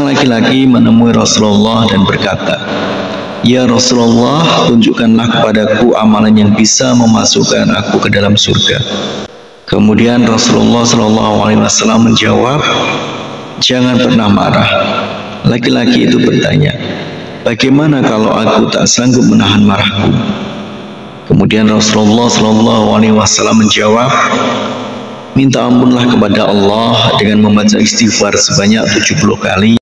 laki-laki menemui Rasulullah dan berkata, "Ya Rasulullah, tunjukkanlah kepadaku amalan yang bisa memasukkan aku ke dalam surga." Kemudian Rasulullah SAW menjawab, "Jangan pernah marah." Laki-laki itu bertanya, "Bagaimana kalau aku tak sanggup menahan marahku?" Kemudian Rasulullah SAW menjawab, "Minta ampunlah kepada Allah dengan membaca istighfar sebanyak 70 kali."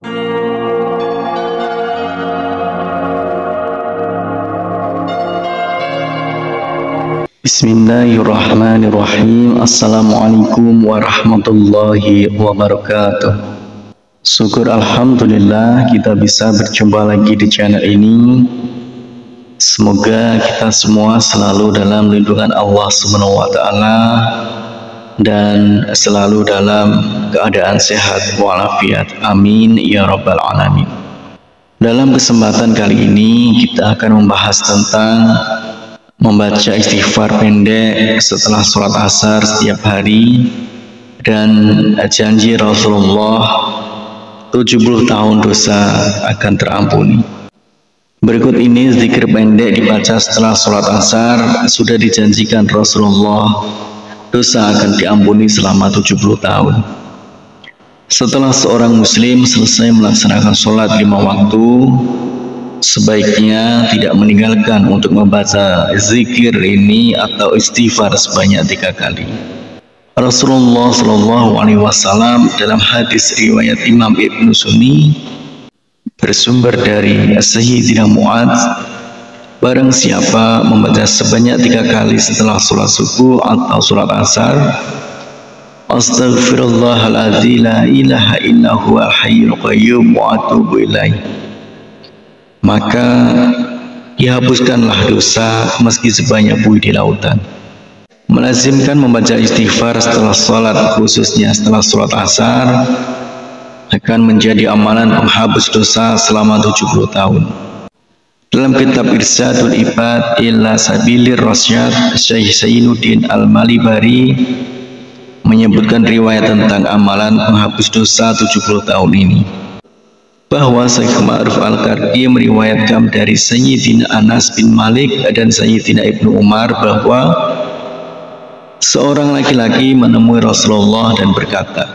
Bismillahirrahmanirrahim. Assalamualaikum warahmatullahi wabarakatuh. Syukur alhamdulillah kita bisa berjumpa lagi di channel ini. Semoga kita semua selalu dalam lindungan Allah Subhanahu wa taala dan selalu dalam keadaan sehat walafiat. Amin ya rabbal alamin. Dalam kesempatan kali ini kita akan membahas tentang membaca istighfar pendek setelah sholat asar setiap hari dan janji Rasulullah 70 tahun dosa akan terampuni. Berikut ini zikir pendek dibaca setelah sholat asar. Sudah dijanjikan Rasulullah dosa akan diampuni selama 70 tahun. Setelah seorang muslim selesai melaksanakan sholat 5 waktu, sebaiknya tidak meninggalkan untuk membaca zikir ini atau istighfar sebanyak 3 kali. Rasulullah SAW dalam hadis riwayat Imam Ibnu Sunni bersumber dari Sayyidina Mu'adz, barang siapa membaca sebanyak 3 kali setelah sholat subuh atau sholat asar, Astaghfirullahaladzim la ilaha illa huwal hayyul qayyum wa atubu ilaih, maka dihapuskanlah dosa meski sebanyak buih di lautan. Melazimkan membaca istighfar setelah sholat, khususnya setelah sholat asar, akan menjadi amalan penghapus dosa selama 70 tahun. Dalam kitab Irsyadul Ibad ila Sabilir Rasyad, Syekh Zainuddin Al-Malibari menyebutkan riwayat tentang amalan penghapus dosa 70 tahun ini, bahwa Syekh Ma'ruf Al-Karki meriwayatkan dari Sayyidina Anas bin Malik dan Sayyidina Ibnu Umar bahwa seorang laki-laki menemui Rasulullah dan berkata,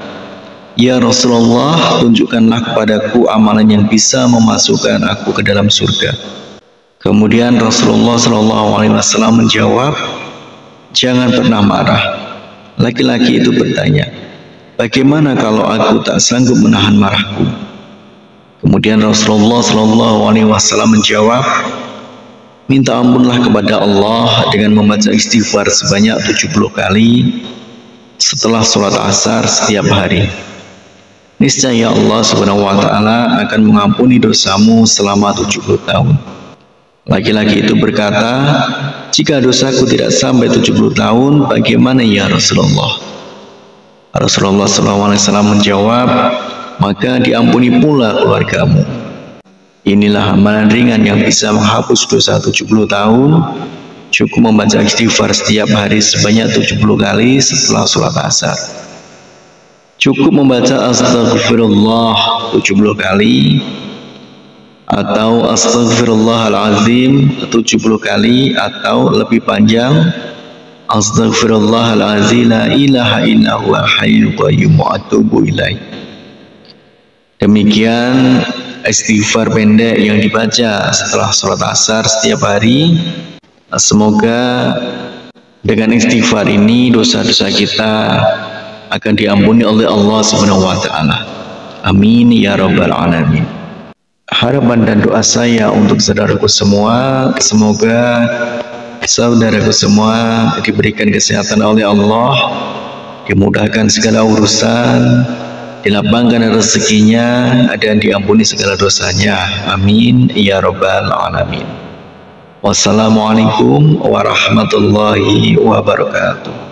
"Ya Rasulullah, tunjukkanlah kepadaku amalan yang bisa memasukkan aku ke dalam surga." Kemudian Rasulullah SAW menjawab, "Jangan pernah marah." Laki-laki itu bertanya, "Bagaimana kalau aku tak sanggup menahan marahku?" Kemudian Rasulullah SAW menjawab, "Minta ampunlah kepada Allah dengan membaca istighfar sebanyak 70 kali setelah sholat asar setiap hari. Niscaya Allah Subhanahu wa taala akan mengampuni dosamu selama 70 tahun. Laki-laki itu berkata, "Jika dosaku tidak sampai 70 tahun, bagaimana ya Rasulullah?" Rasulullah SAW menjawab, "Maka diampuni pula keluargamu." Inilah amalan ringan yang bisa menghapus dosa 70 tahun. Cukup membaca istighfar setiap hari sebanyak 70 kali setelah sholat asar. Cukup membaca Astaghfirullah 70 kali atau Astaghfirullahaladzim 70 kali, atau lebih panjang, Astaghfirullahaladzim la ilaha illa huwal hayyul qayyum wa atubu ilaih. Demikian istighfar pendek yang dibaca setelah sholat asar setiap hari. Semoga dengan istighfar ini dosa-dosa kita akan diampuni oleh Allah Subhanahu wa taala. Amin ya rabbal alamin. Harapan dan doa saya untuk saudaraku semua, semoga saudaraku semua diberikan kesehatan oleh Allah, dimudahkan segala urusan, dilapangkan rezekinya, dan diampuni segala dosanya. Amin ya rabbal alamin. Wassalamualaikum warahmatullahi wabarakatuh.